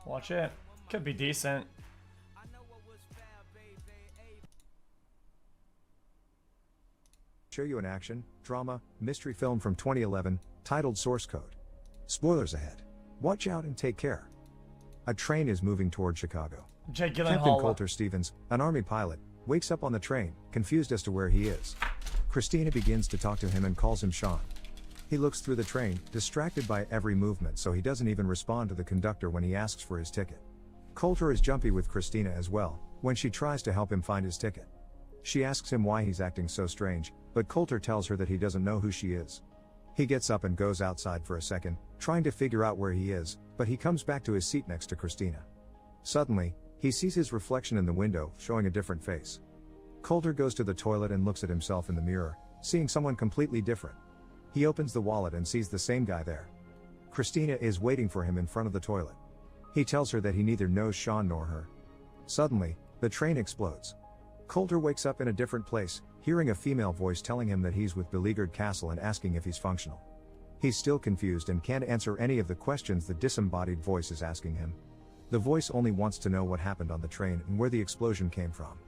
Watch it. Could be decent. Show you an action, drama, mystery film from 2011, titled Source Code. Spoilers ahead. Watch out and take care. A train is moving toward Chicago. Jake Captain Gyllenhaal. Coulter Stevens, an Army pilot, wakes up on the train, confused as to where he is. Christina begins to talk to him and calls him Sean. He looks through the train, distracted by every movement, so he doesn't even respond to the conductor when he asks for his ticket. Coulter is jumpy with Christina as well, when she tries to help him find his ticket. She asks him why he's acting so strange, but Coulter tells her that he doesn't know who she is. He gets up and goes outside for a second, trying to figure out where he is, but he comes back to his seat next to Christina. Suddenly, he sees his reflection in the window, showing a different face. Coulter goes to the toilet and looks at himself in the mirror, seeing someone completely different. He opens the wallet and sees the same guy there. Christina is waiting for him in front of the toilet. He tells her that he neither knows Sean nor her. Suddenly, the train explodes. Coulter wakes up in a different place, hearing a female voice telling him that he's with Beleaguered Castle and asking if he's functional. He's still confused and can't answer any of the questions the disembodied voice is asking him. The voice only wants to know what happened on the train and where the explosion came from.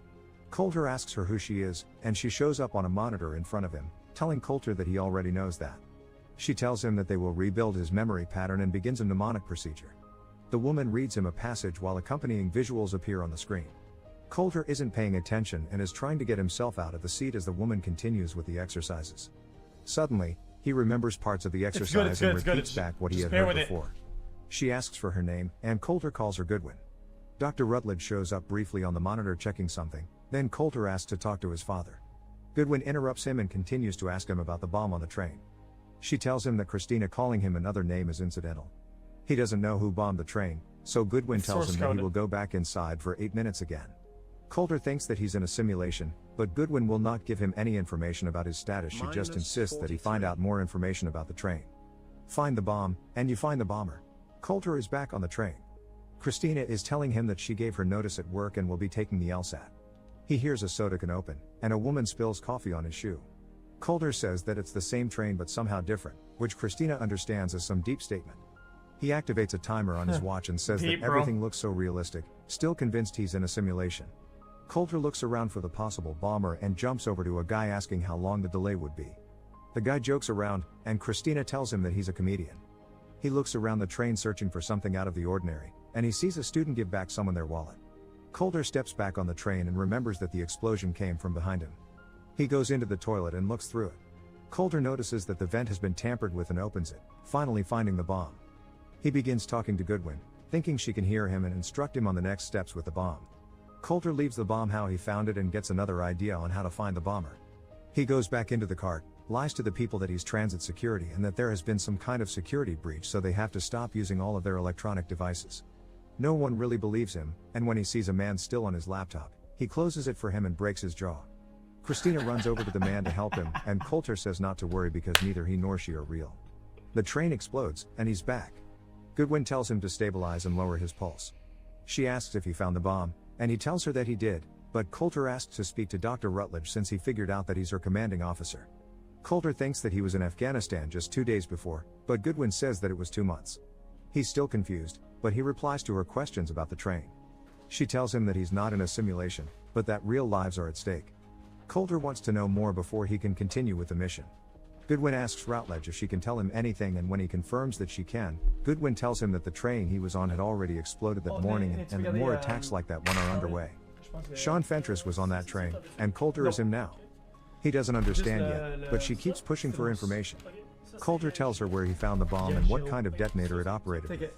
Coulter asks her who she is, and she shows up on a monitor in front of him, telling Coulter that he already knows that. She tells him that they will rebuild his memory pattern and begins a mnemonic procedure. The woman reads him a passage while accompanying visuals appear on the screen. Coulter isn't paying attention and is trying to get himself out of the seat as the woman continues with the exercises. Suddenly, he remembers parts of the exercise and repeats back what he had heard before. She asks for her name, and Coulter calls her Goodwin. Dr. Rutledge shows up briefly on the monitor checking something, then Coulter asks to talk to his father. Goodwin interrupts him and continues to ask him about the bomb on the train. She tells him that Christina calling him another name is incidental. He doesn't know who bombed the train, so Goodwin tells him that he will go back inside for 8 minutes again. Coulter thinks that he's in a simulation, but Goodwin will not give him any information about his status. She just insists that he find out more information about the train. Find the bomb, and you find the bomber. Coulter is back on the train. Christina is telling him that she gave her notice at work and will be taking the LSAT. He hears a soda can open, and a woman spills coffee on his shoe. Coulter says that it's the same train but somehow different, which Christina understands as some deep statement. He activates a timer on his watch and says that everything looks so realistic, still convinced he's in a simulation. Coulter looks around for the possible bomber and jumps over to a guy asking how long the delay would be. The guy jokes around, and Christina tells him that he's a comedian. He looks around the train searching for something out of the ordinary, and he sees a student give back someone their wallet. Coulter steps back on the train and remembers that the explosion came from behind him. He goes into the toilet and looks through it. Coulter notices that the vent has been tampered with and opens it, finally finding the bomb. He begins talking to Goodwin, thinking she can hear him and instruct him on the next steps with the bomb. Coulter leaves the bomb how he found it and gets another idea on how to find the bomber. He goes back into the cart, lies to the people that he's transit security and that there has been some kind of security breach, so they have to stop using all of their electronic devices. No one really believes him, and when he sees a man still on his laptop, he closes it for him and breaks his jaw. Christina runs over to the man to help him, and Coulter says not to worry because neither he nor she are real. The train explodes, and he's back. Goodwin tells him to stabilize and lower his pulse. She asks if he found the bomb, and he tells her that he did, but Coulter asks to speak to Dr. Rutledge since he figured out that he's her commanding officer. Coulter thinks that he was in Afghanistan just 2 days before, but Goodwin says that it was 2 months. He's still confused, but he replies to her questions about the train. She tells him that he's not in a simulation, but that real lives are at stake. Coulter wants to know more before he can continue with the mission. Goodwin asks Rutledge if she can tell him anything, and when he confirms that she can, Goodwin tells him that the train he was on had already exploded that morning and that more attacks like that one are underway. Sean Fentress was on that train, and Coulter is him now. He doesn't understand yet, but she keeps pushing for information. Coulter tells her where he found the bomb and what kind of detonator it operated with.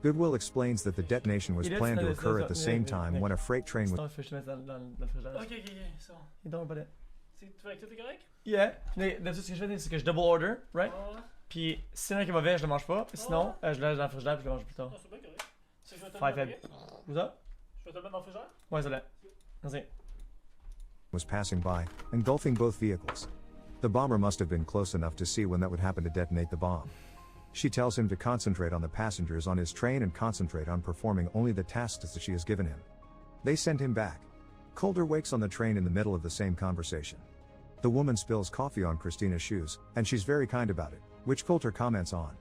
Goodwill explains that the detonation was planned to occur at the same time when a freight train was... Yeah, d'habitude, ce que je fais, c'est que je double order, right? Puis, si un qui est mauvais, je le mange pas. Sinon, je le laisse dans le frigidaire puis je le mange plus tard. C'est bien correct. C'est que je vais te le mettre. Où ça? Je vais te le mettre dans le frigidaire? Ouais, c'est là. Vas-y. Was passing by, engulfing both vehicles. The bomber must have been close enough to see when that would happen to detonate the bomb. She tells him to concentrate on the passengers on his train and concentrate on performing only the tasks that she has given him. They send him back. Coulter wakes on the train in the middle of the same conversation. The woman spills coffee on Christina's shoes, and she's very kind about it, which Coulter comments on.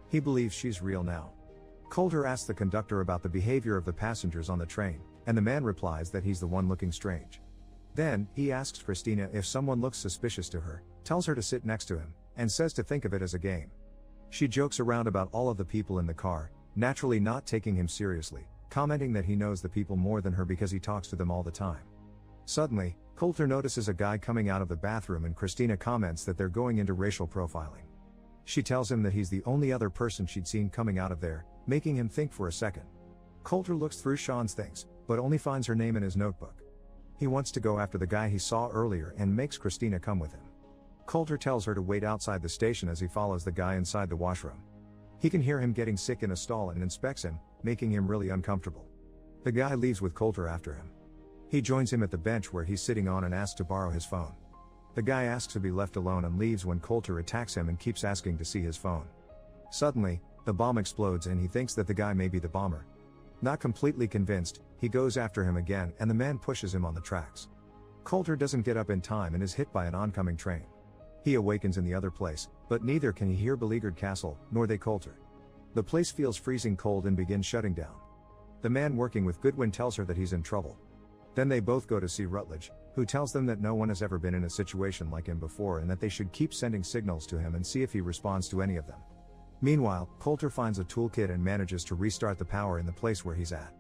He believes she's real now. Coulter asks the conductor about the behavior of the passengers on the train, and the man replies that he's the one looking strange. Then, he asks Christina if someone looks suspicious to her, tells her to sit next to him, and says to think of it as a game. She jokes around about all of the people in the car, naturally not taking him seriously, commenting that he knows the people more than her because he talks to them all the time. Suddenly, Coulter notices a guy coming out of the bathroom and Christina comments that they're going into racial profiling. She tells him that he's the only other person she'd seen coming out of there, making him think for a second. Coulter looks through Sean's things, but only finds her name in his notebook. He wants to go after the guy he saw earlier and makes Christina come with him. Coulter tells her to wait outside the station as he follows the guy inside the washroom. He can hear him getting sick in a stall and inspects him, making him really uncomfortable. The guy leaves with Coulter after him. He joins him at the bench where he's sitting on and asks to borrow his phone. The guy asks to be left alone and leaves when Coulter attacks him and keeps asking to see his phone. Suddenly, the bomb explodes and he thinks that the guy may be the bomber. Not completely convinced, he goes after him again and the man pushes him on the tracks. Coulter doesn't get up in time and is hit by an oncoming train. He awakens in the other place, but neither can he hear Beleaguered Castle, nor they Coulter. The place feels freezing cold and begins shutting down. The man working with Goodwin tells her that he's in trouble. Then they both go to see Rutledge, who tells them that no one has ever been in a situation like him before and that they should keep sending signals to him and see if he responds to any of them. Meanwhile, Coulter finds a toolkit and manages to restart the power in the place where he's at.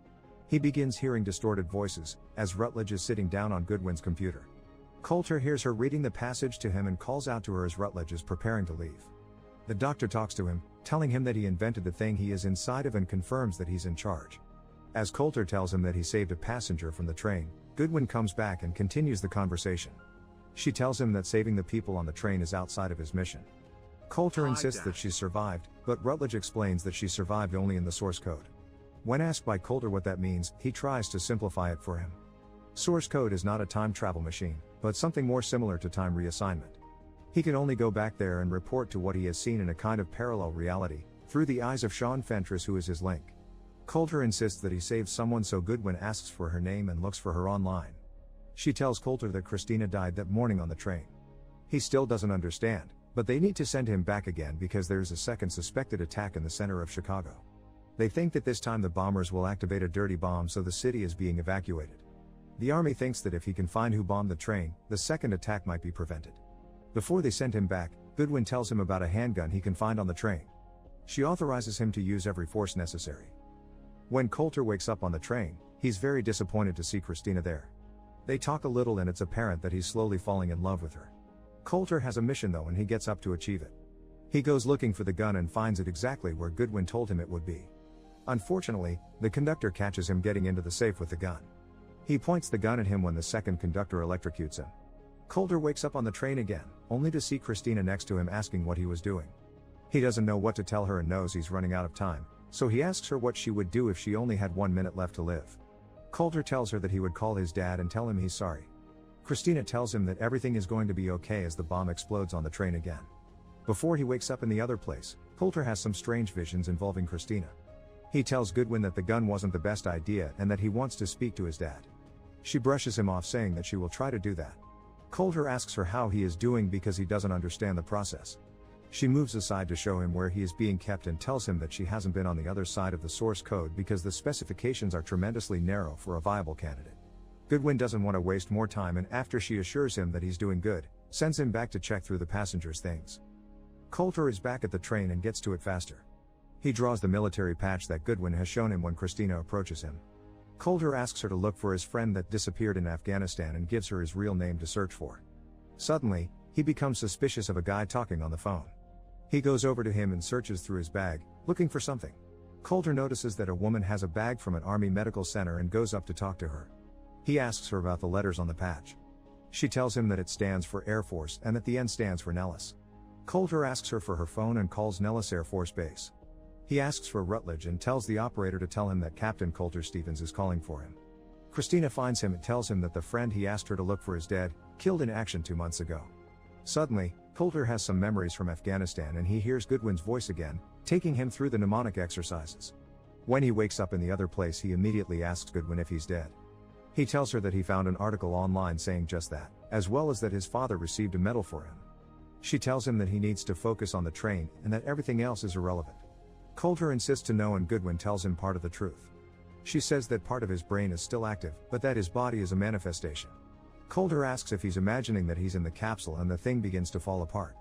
He begins hearing distorted voices, as Rutledge is sitting down on Goodwin's computer. Coulter hears her reading the passage to him and calls out to her as Rutledge is preparing to leave. The doctor talks to him, telling him that he invented the thing he is inside of and confirms that he's in charge. As Coulter tells him that he saved a passenger from the train, Goodwin comes back and continues the conversation. She tells him that saving the people on the train is outside of his mission. Coulter insists that she survived, but Rutledge explains that she survived only in the source code. When asked by Coulter what that means, he tries to simplify it for him. Source code is not a time travel machine, but something more similar to time reassignment. He can only go back there and report to what he has seen in a kind of parallel reality, through the eyes of Sean Fentress, who is his link. Coulter insists that he saved someone, so Goodwin asks for her name and looks for her online. She tells Coulter that Christina died that morning on the train. He still doesn't understand, but they need to send him back again because there is a second suspected attack in the center of Chicago. They think that this time the bombers will activate a dirty bomb, so the city is being evacuated. The army thinks that if he can find who bombed the train, the second attack might be prevented. Before they send him back, Goodwin tells him about a handgun he can find on the train. She authorizes him to use every force necessary. When Coulter wakes up on the train, he's very disappointed to see Christina there. They talk a little and it's apparent that he's slowly falling in love with her. Coulter has a mission though, and he gets up to achieve it. He goes looking for the gun and finds it exactly where Goodwin told him it would be. Unfortunately, the conductor catches him getting into the safe with the gun. He points the gun at him when the second conductor electrocutes him. Coulter wakes up on the train again, only to see Christina next to him asking what he was doing. He doesn't know what to tell her and knows he's running out of time, so he asks her what she would do if she only had 1 minute left to live. Coulter tells her that he would call his dad and tell him he's sorry. Christina tells him that everything is going to be okay as the bomb explodes on the train again. Before he wakes up in the other place, Coulter has some strange visions involving Christina. He tells Goodwin that the gun wasn't the best idea and that he wants to speak to his dad. She brushes him off, saying that she will try to do that. Coulter asks her how he is doing because he doesn't understand the process. She moves aside to show him where he is being kept and tells him that she hasn't been on the other side of the source code because the specifications are tremendously narrow for a viable candidate. Goodwin doesn't want to waste more time, and after she assures him that he's doing good, sends him back to check through the passengers' things. Coulter is back at the train and gets to it faster. He draws the military patch that Goodwin has shown him when Christina approaches him. Coulter asks her to look for his friend that disappeared in Afghanistan and gives her his real name to search for. Suddenly, he becomes suspicious of a guy talking on the phone. He goes over to him and searches through his bag, looking for something. Coulter notices that a woman has a bag from an army medical center and goes up to talk to her. He asks her about the letters on the patch. She tells him that it stands for Air Force and that the N stands for Nellis. Coulter asks her for her phone and calls Nellis Air Force Base. He asks for Rutledge and tells the operator to tell him that Captain Coulter Stevens is calling for him. Christina finds him and tells him that the friend he asked her to look for is dead, killed in action 2 months ago. Suddenly, Coulter has some memories from Afghanistan and he hears Goodwin's voice again, taking him through the mnemonic exercises. When he wakes up in the other place, he immediately asks Goodwin if he's dead. He tells her that he found an article online saying just that, as well as that his father received a medal for him. She tells him that he needs to focus on the train and that everything else is irrelevant. Coulter insists to know and Goodwin tells him part of the truth. She says that part of his brain is still active, but that his body is a manifestation. Coulter asks if he's imagining that he's in the capsule and the thing begins to fall apart.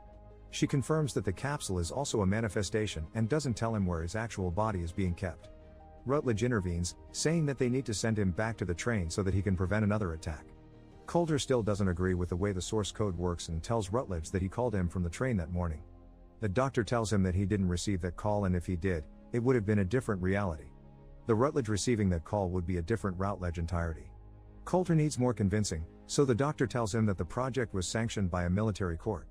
She confirms that the capsule is also a manifestation and doesn't tell him where his actual body is being kept. Rutledge intervenes, saying that they need to send him back to the train so that he can prevent another attack. Coulter still doesn't agree with the way the source code works and tells Rutledge that he called him from the train that morning. The doctor tells him that he didn't receive that call, and if he did, it would have been a different reality. The Rutledge receiving that call would be a different Routledge entirety. Coulter needs more convincing, so the doctor tells him that the project was sanctioned by a military court.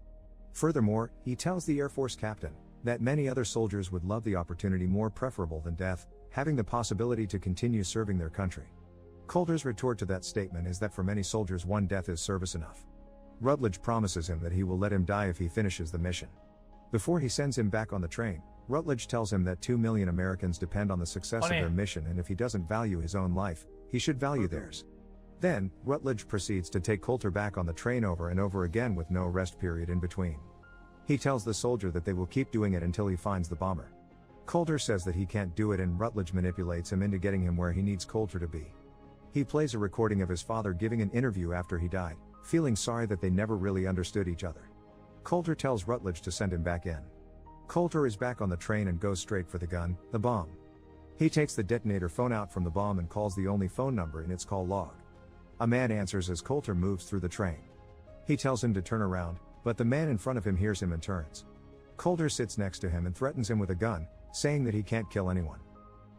Furthermore, he tells the Air Force captain that many other soldiers would love the opportunity more preferable than death, having the possibility to continue serving their country. Coulter's retort to that statement is that for many soldiers one death is service enough. Rutledge promises him that he will let him die if he finishes the mission. Before he sends him back on the train, Rutledge tells him that 2 million Americans depend on the success of their mission, and if he doesn't value his own life, he should value theirs. Then, Rutledge proceeds to take Coulter back on the train over and over again with no rest period in between. He tells the soldier that they will keep doing it until he finds the bomber. Coulter says that he can't do it, and Rutledge manipulates him into getting him where he needs Coulter to be. He plays a recording of his father giving an interview after he died, feeling sorry that they never really understood each other. Coulter tells Rutledge to send him back in. Coulter is back on the train and goes straight for the gun, the bomb. He takes the detonator phone out from the bomb and calls the only phone number in its call log. A man answers as Coulter moves through the train. He tells him to turn around, but the man in front of him hears him and turns. Coulter sits next to him and threatens him with a gun, saying that he can't kill anyone.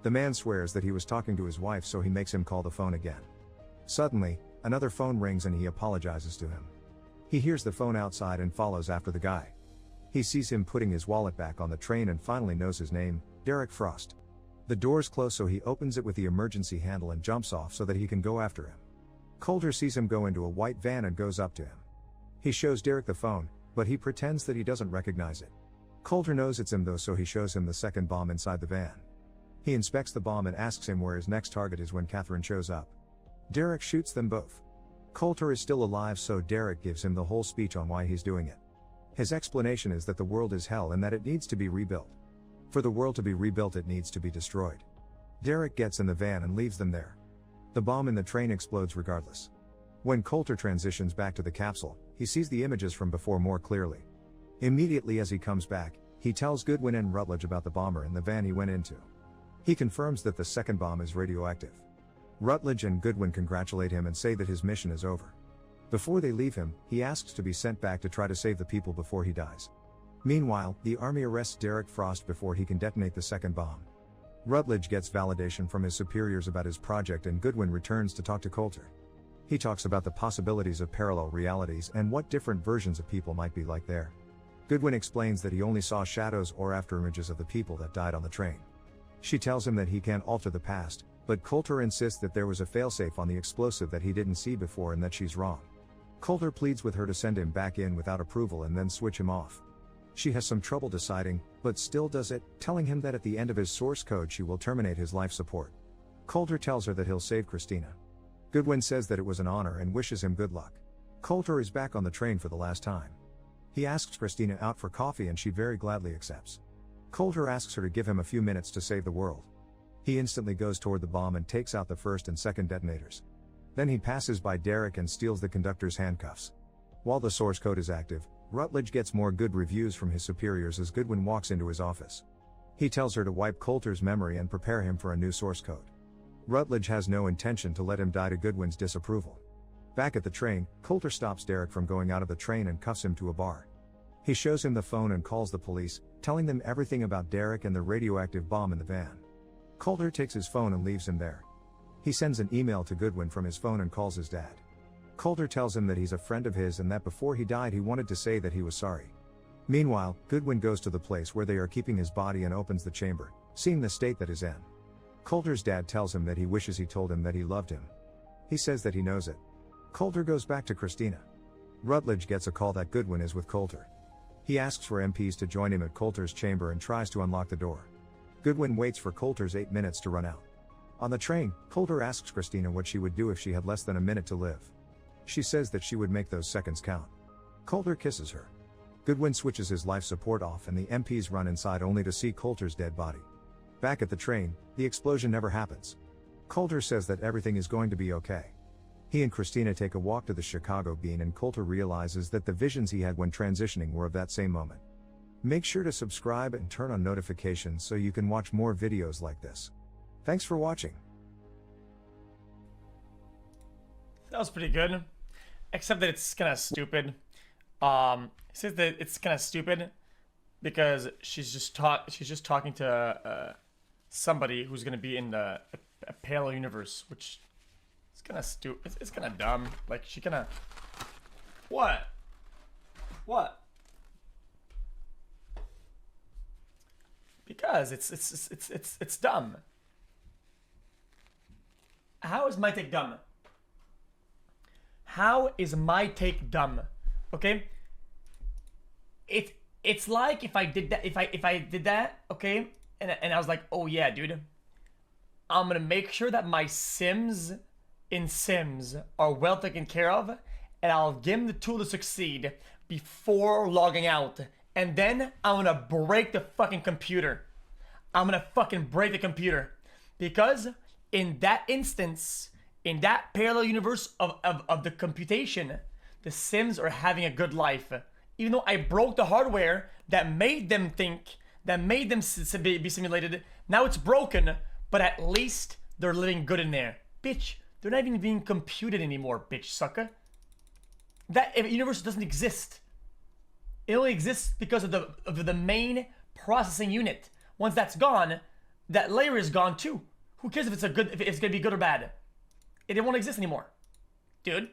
The man swears that he was talking to his wife, so he makes him call the phone again. Suddenly, another phone rings and he apologizes to him. He hears the phone outside and follows after the guy. He sees him putting his wallet back on the train and finally knows his name, Derek Frost. The doors close, so he opens it with the emergency handle and jumps off so that he can go after him. Coulter sees him go into a white van and goes up to him. He shows Derek the phone, but he pretends that he doesn't recognize it. Coulter knows it's him though, so he shows him the second bomb inside the van. He inspects the bomb and asks him where his next target is when Catherine shows up. Derek shoots them both. Coulter is still alive, so Derek gives him the whole speech on why he's doing it. His explanation is that the world is hell and that it needs to be rebuilt. For the world to be rebuilt, it needs to be destroyed. Derek gets in the van and leaves them there. The bomb in the train explodes regardless. When Coulter transitions back to the capsule, he sees the images from before more clearly. Immediately as he comes back, he tells Goodwin and Rutledge about the bomber in the van he went into. He confirms that the second bomb is radioactive. Rutledge and Goodwin congratulate him and say that his mission is over. Before they leave him, he asks to be sent back to try to save the people before he dies. Meanwhile, the army arrests Derek Frost before he can detonate the second bomb. Rutledge gets validation from his superiors about his project, and Goodwin returns to talk to Coulter. He talks about the possibilities of parallel realities and what different versions of people might be like there. Goodwin explains that he only saw shadows or after images of the people that died on the train. She tells him that he can't alter the past, but Coulter insists that there was a failsafe on the explosive that he didn't see before and that she's wrong. Coulter pleads with her to send him back in without approval and then switch him off. She has some trouble deciding, but still does it, telling him that at the end of his source code she will terminate his life support. Coulter tells her that he'll save Christina. Goodwin says that it was an honor and wishes him good luck. Coulter is back on the train for the last time. He asks Christina out for coffee and she very gladly accepts. Coulter asks her to give him a few minutes to save the world. He instantly goes toward the bomb and takes out the first and second detonators. Then he passes by Derek and steals the conductor's handcuffs. While the source code is active, Rutledge gets more good reviews from his superiors as Goodwin walks into his office. He tells her to wipe Coulter's memory and prepare him for a new source code. Rutledge has no intention to let him die to Goodwin's disapproval. Back at the train, Coulter stops Derek from going out of the train and cuffs him to a bar. He shows him the phone and calls the police, telling them everything about Derek and the radioactive bomb in the van. Coulter takes his phone and leaves him there. He sends an email to Goodwin from his phone and calls his dad. Coulter tells him that he's a friend of his and that before he died he wanted to say that he was sorry. Meanwhile, Goodwin goes to the place where they are keeping his body and opens the chamber, seeing the state that is in. Coulter's dad tells him that he wishes he told him that he loved him. He says that he knows it. Coulter goes back to Christina. Rutledge gets a call that Goodwin is with Coulter. He asks for MPs to join him at Coulter's chamber and tries to unlock the door. Goodwin waits for Coulter's 8 minutes to run out. On the train, Coulter asks Christina what she would do if she had less than a minute to live. She says that she would make those seconds count. Coulter kisses her. Goodwin switches his life support off and the MPs run inside only to see Coulter's dead body. Back at the train, the explosion never happens. Coulter says that everything is going to be okay. He and Christina take a walk to the Chicago Bean and Coulter realizes that the visions he had when transitioning were of that same moment. Make sure to subscribe and turn on notifications so you can watch more videos like this. Thanks for watching. That was pretty good. Except that it's kind of stupid. It says that it's kind of stupid because she's just talking to somebody who's gonna be in a parallel universe, which is kind of stupid. It's kind of dumb. Like she kind of what? Because it's dumb. How is my take dumb? How is my take dumb? Okay? It's like if I did that, if I did that, okay, and I was like, oh yeah, dude, I'm gonna make sure that my Sims in Sims are well taken care of, and I'll give them the tool to succeed before logging out, and then I'm gonna break the fucking computer. I'm gonna fucking break the computer because in that instance, in that parallel universe of the computation, the Sims are having a good life. Even though I broke the hardware that made them think, that made them be simulated, now it's broken, but at least they're living good in there. Bitch, they're not even being computed anymore, bitch sucker. That universe doesn't exist. It only exists because of the main processing unit. Once that's gone, that layer is gone too. Who cares if it's gonna be good or bad? It won't exist anymore, dude.